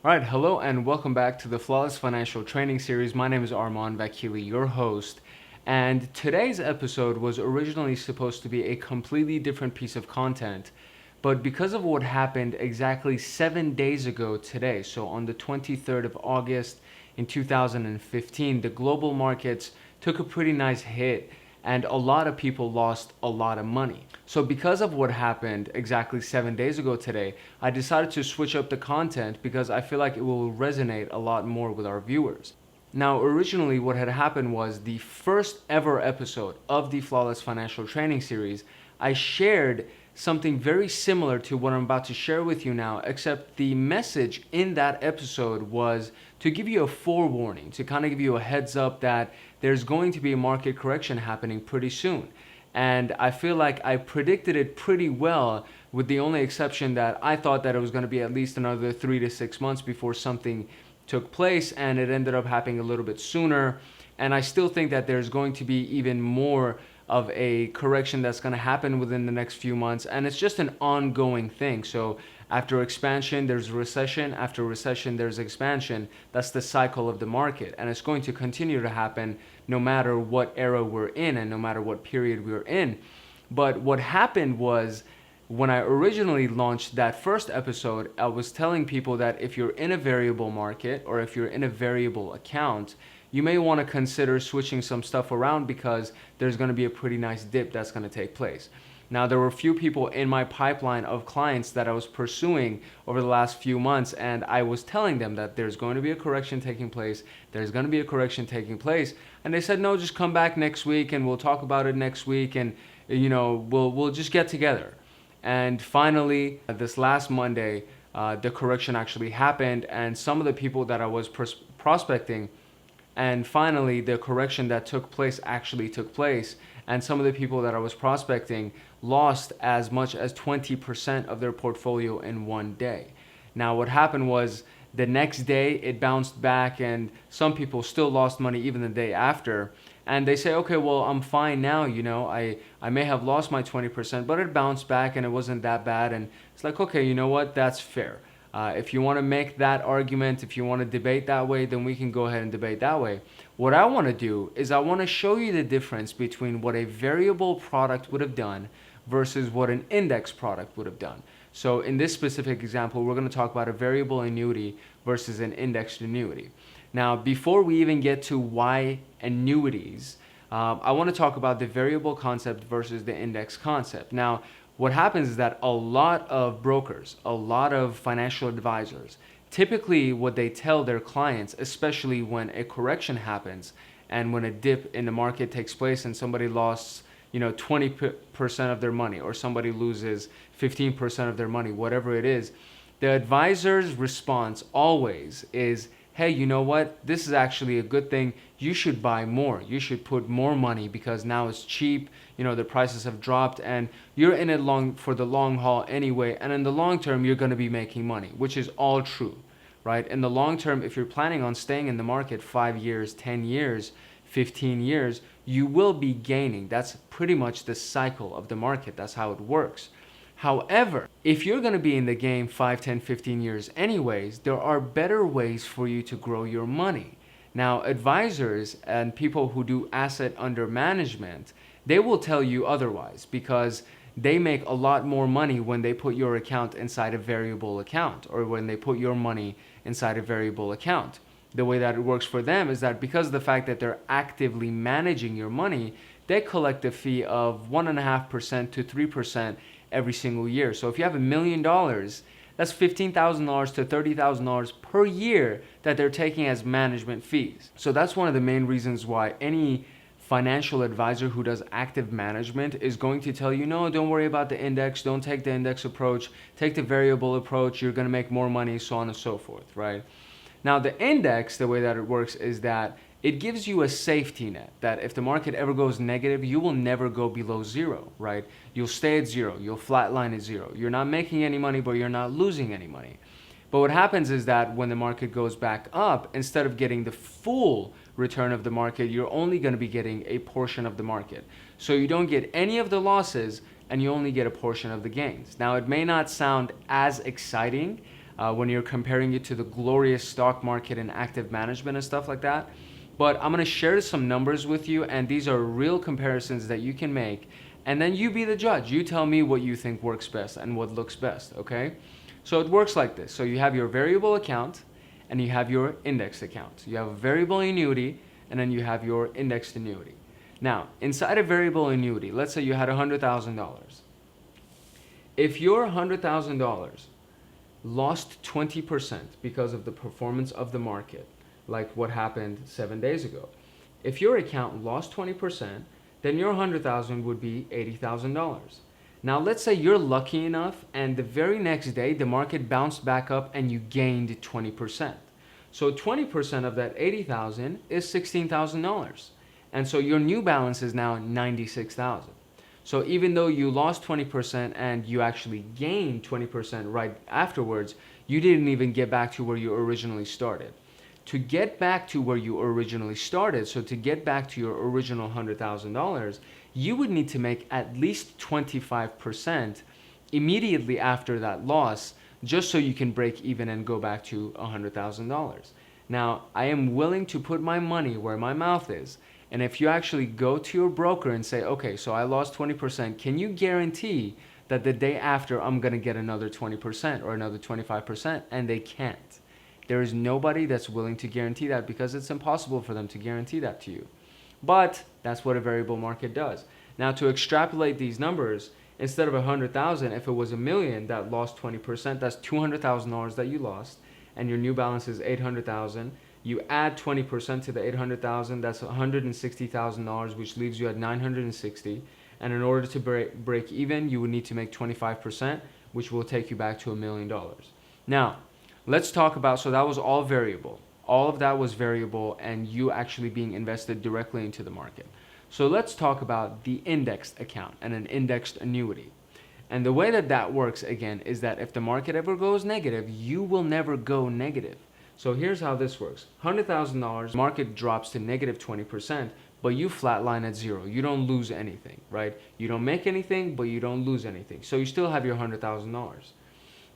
All right, hello and welcome back to the Flawless Financial Training Series. My name is Arman Vakili, your host. And today's episode was originally supposed to be a completely different piece of content. But because of what happened exactly 7 days ago today, so on the 23rd of August in 2015, the global markets took a pretty nice hit and a lot of people lost a lot of money. So because of what happened exactly 7 days ago today, I decided to switch up the content because I feel like it will resonate a lot more with our viewers. Now, originally what had happened was the first ever episode of the Flawless Financial Training Series, I shared something very similar to what I'm about to share with you now, except the message in that episode was to give you a forewarning, to kind of give you a heads up that there's going to be a market correction happening pretty soon. And I feel like I predicted it pretty well, with the only exception that I thought that it was going to be at least another 3 to 6 months before something took place, and it ended up happening a little bit sooner. And I still think that there's going to be even more of a correction that's going to happen within the next few months, and it's just an ongoing thing. So after expansion there's recession, after recession there's expansion. That's the cycle of the market, and it's going to continue to happen no matter what era we're in and no matter what period we're in. But what happened was, when I originally launched that first episode, I was telling people that if you're in a variable market or if you're in a variable account, you may want to consider switching some stuff around because there's going to be a pretty nice dip that's going to take place. Now, there were a few people in my pipeline of clients that I was pursuing over the last few months, and I was telling them that there's going to be a correction taking place, there's going to be a correction taking place, and they said, no, just come back next week and we'll talk about it next week, and we'll just get together. And finally, this last Monday, the correction actually happened, and some of the people that I was prospecting, and finally, the correction that took place actually took place, and some of the people that I was prospecting lost as much as 20% of their portfolio in one day. Now, what happened was, the next day it bounced back, and some people still lost money even the day after. And they say, okay, well, I'm fine now, I may have lost my 20%, but it bounced back and it wasn't that bad. And it's like, okay, you know what, that's fair. If you want to make that argument, if you want to debate that way, then we can go ahead and debate that way. What I want to do is I want to show you the difference between what a variable product would have done versus what an index product would have done. So in this specific example, we're going to talk about a variable annuity versus an indexed annuity. Now, before we even get to why annuities, I want to talk about the variable concept versus the index concept. Now, what happens is that a lot of brokers, a lot of financial advisors, typically what they tell their clients, especially when a correction happens and when a dip in the market takes place and somebody lost 20% of their money, or somebody loses 15% of their money, whatever it is, the advisor's response always is, hey, you know what? This is actually a good thing. You should buy more. You should put more money because now it's cheap. The prices have dropped and you're in it for the long haul anyway. And in the long term, you're going to be making money, which is all true, right? In the long term, if you're planning on staying in the market 5 years, 10 years, 15 years, you will be gaining. That's pretty much the cycle of the market. That's how it works. However, if you're going to be in the game 5, 10, 15 years anyways, there are better ways for you to grow your money. Now, advisors and people who do asset under management, they will tell you otherwise because they make a lot more money when they put your account inside a variable account, or when they put your money inside a variable account. The way that it works for them is that because of the fact that they're actively managing your money, they collect a fee of 1.5% to 3% every single year. So if you have $1 million, that's $15,000 to $30,000 per year that they're taking as management fees. So that's one of the main reasons why any financial advisor who does active management is going to tell you, no, don't worry about the index, don't take the index approach, take the variable approach, you're going to make more money, so on and so forth, right? Now, the index, the way that it works is that it gives you a safety net that if the market ever goes negative, you will never go below zero, right? You'll stay at zero. You'll flatline at zero. You're not making any money, but you're not losing any money. But what happens is that when the market goes back up, instead of getting the full return of the market, you're only going to be getting a portion of the market. So you don't get any of the losses and you only get a portion of the gains. Now, it may not sound as exciting when you're comparing it to the glorious stock market and active management and stuff like that. But I'm going to share some numbers with you, and these are real comparisons that you can make. And then you be the judge. You tell me what you think works best and what looks best, okay? So it works like this. So you have your variable account and you have your indexed account. You have a variable annuity and then you have your indexed annuity. Now, inside a variable annuity, let's say you had $100,000. If your $100,000 lost 20% because of the performance of the market, like what happened 7 days ago, if your account lost 20%, then your $100,000 would be $80,000. Now let's say you're lucky enough and the very next day the market bounced back up and you gained 20%. So 20% of that 80,000 is $16,000. And so your new balance is now 96,000. So even though you lost 20% and you actually gained 20% right afterwards, you didn't even get back to where you originally started. To get back to where you originally started, so to get back to your original $100,000, you would need to make at least 25% immediately after that loss, just so you can break even and go back to $100,000. Now, I am willing to put my money where my mouth is. And if you actually go to your broker and say, okay, so I lost 20%, can you guarantee that the day after I'm going to get another 20% or another 25%? And they can't. There is nobody that's willing to guarantee that because it's impossible for them to guarantee that to you. But that's what a variable market does. Now, to extrapolate these numbers, instead of 100,000, if it was a million that lost 20%, that's $200,000 that you lost, and your new balance is 800,000. You add 20% to the 800,000, that's $160,000, which leaves you at 960. And in order to break even, you would need to make 25%, which will take you back to $1 million. Now, let's talk about, so that was all variable. All of that was variable and you actually being invested directly into the market. So let's talk about the indexed account and an indexed annuity. And the way that that works, again, is that if the market ever goes negative, you will never go negative. So here's how this works. $100,000, market drops to negative 20%, but you flatline at zero. You don't lose anything, right? You don't make anything, but you don't lose anything. So you still have your $100,000.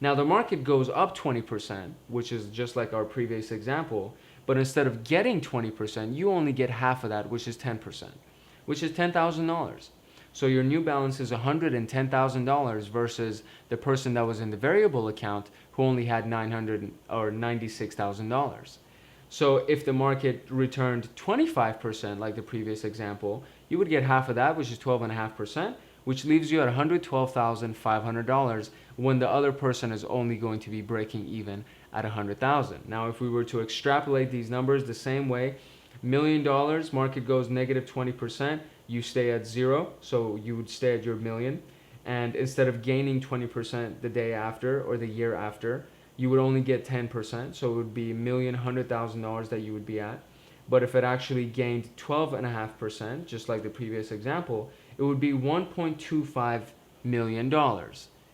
Now the market goes up 20%, which is just like our previous example, but instead of getting 20%, you only get half of that, which is 10%, which is $10,000. So your new balance is $110,000 versus the person that was in the variable account who only had $96,000. So if the market returned 25%, like the previous example, you would get half of that, which is 12.5%, which leaves you at $112,500 when the other person is only going to be breaking even at $100,000. Now, if we were to extrapolate these numbers the same way, $1 million, market goes negative 20%, you stay at zero, so you would stay at your million. And instead of gaining 20% the day after or the year after, you would only get 10%, so it would be $1,100,000 that you would be at. But if it actually gained 12.5%, just like the previous example, it would be $1.25 million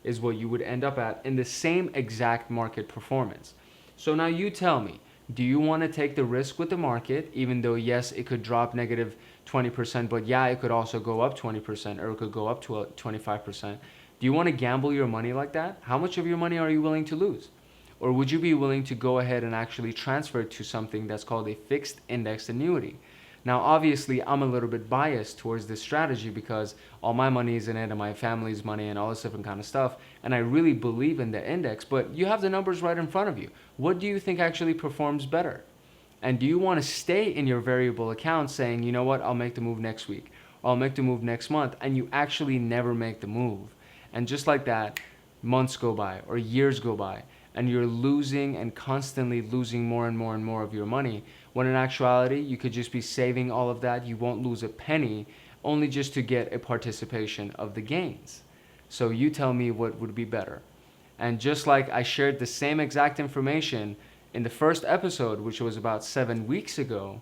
is what you would end up at in the same exact market performance. So now you tell me, do you want to take the risk with the market, even though yes, it could drop negative 20%, but yeah, it could also go up 20% or it could go up to 25%. Do you want to gamble your money like that? How much of your money are you willing to lose? Or would you be willing to go ahead and actually transfer it to something that's called a fixed index annuity? Now, obviously, I'm a little bit biased towards this strategy because all my money is in it and my family's money and all this different kind of stuff. And I really believe in the index, but you have the numbers right in front of you. What do you think actually performs better? And do you want to stay in your variable account saying, you know what, I'll make the move next week, or I'll make the move next month, and you actually never make the move? And just like that, months go by or years go by, and you're losing and constantly losing more and more and more of your money, when in actuality, you could just be saving all of that. You won't lose a penny, only just to get a participation of the gains. So you tell me what would be better. And just like I shared the same exact information in the first episode, which was about 7 weeks ago,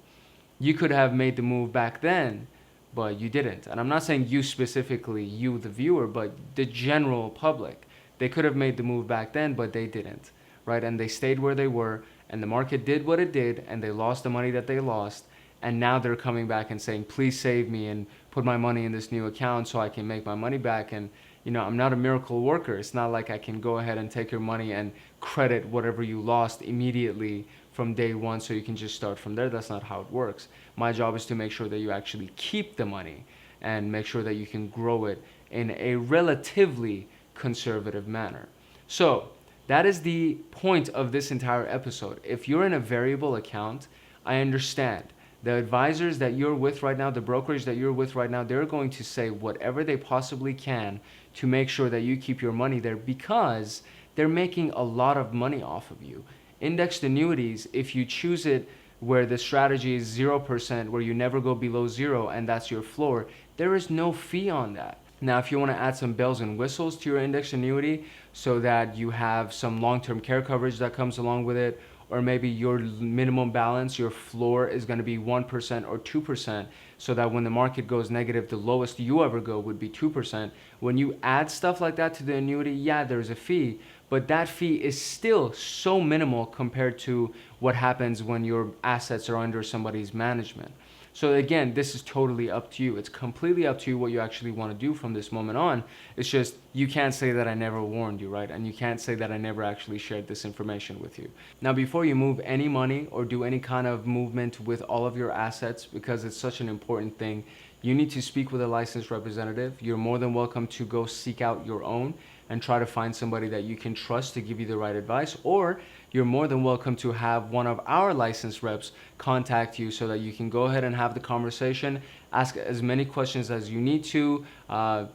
you could have made the move back then, but you didn't. And I'm not saying you specifically, you the viewer, but the general public. They could have made the move back then, but they didn't, right? And they stayed where they were, and the market did what it did, and they lost the money that they lost, and now they're coming back and saying, please save me and put my money in this new account so I can make my money back. And I'm not a miracle worker. It's not like I can go ahead and take your money and credit whatever you lost immediately from day one so you can just start from there. That's not how it works. My job is to make sure that you actually keep the money and make sure that you can grow it in a relatively conservative manner. So that is the point of this entire episode. If you're in a variable account, I understand. The advisors that you're with right now, the brokerage that you're with right now, they're going to say whatever they possibly can to make sure that you keep your money there because they're making a lot of money off of you. Indexed annuities, if you choose it where the strategy is 0%, where you never go below zero and that's your floor, there is no fee on that. Now, if you want to add some bells and whistles to your index annuity so that you have some long-term care coverage that comes along with it, or maybe your minimum balance, your floor is going to be 1% or 2%, so that when the market goes negative, the lowest you ever go would be 2%. When you add stuff like that to the annuity, yeah, there's a fee, but that fee is still so minimal compared to what happens when your assets are under somebody's management. So again, this is totally up to you. It's completely up to you what you actually want to do from this moment on. It's just, you can't say that I never warned you, right? And you can't say that I never actually shared this information with you. Now, before you move any money or do any kind of movement with all of your assets, because it's such an important thing, you need to speak with a licensed representative. You're more than welcome to go seek out your own and try to find somebody that you can trust to give you the right advice, or you're more than welcome to have one of our licensed reps contact you so that you can go ahead and have the conversation, ask as many questions as you need to,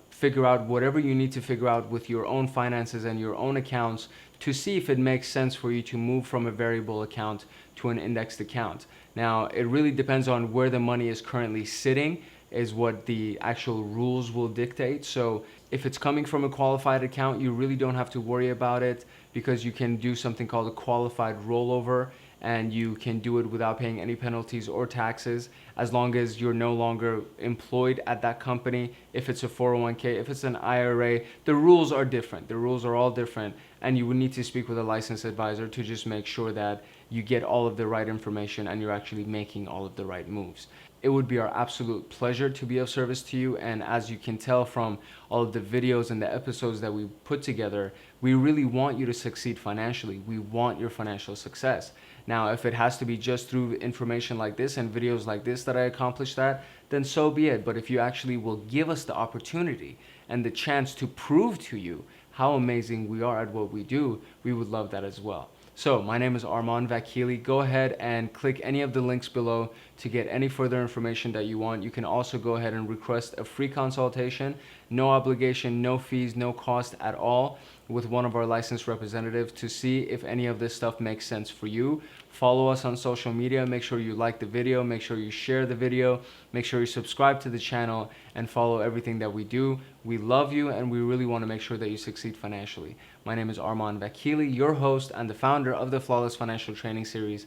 figure out whatever you need to figure out with your own finances and your own accounts to see if it makes sense for you to move from a variable account to an indexed account. Now, it really depends on where the money is currently sitting is what the actual rules will dictate. So if it's coming from a qualified account, you really don't have to worry about it because you can do something called a qualified rollover, and you can do it without paying any penalties or taxes as long as you're no longer employed at that company. If it's a 401k, if it's an IRA, the rules are different. The rules are all different, and you would need to speak with a licensed advisor to just make sure that you get all of the right information and you're actually making all of the right moves. It would be our absolute pleasure to be of service to you, and as you can tell from all of the videos and the episodes that we put together, we really want you to succeed financially. We want your financial success. Now, if it has to be just through information like this and videos like this that I accomplish that, then so be it. But if you actually will give us the opportunity and the chance to prove to you how amazing we are at what we do, we would love that as well. So my name is Arman Vakili. Go ahead and click any of the links below to get any further information that you want. You can also go ahead and request a free consultation, no obligation, no fees, no cost at all, with one of our licensed representatives to see if any of this stuff makes sense for you. Follow us on social media. Make sure you like the video. Make sure you share the video. Make sure you subscribe to the channel and follow everything that we do. We love you, and we really want to make sure that you succeed financially. My name is Arman Vakili, your host and the founder of the Flawless Financial Training Series.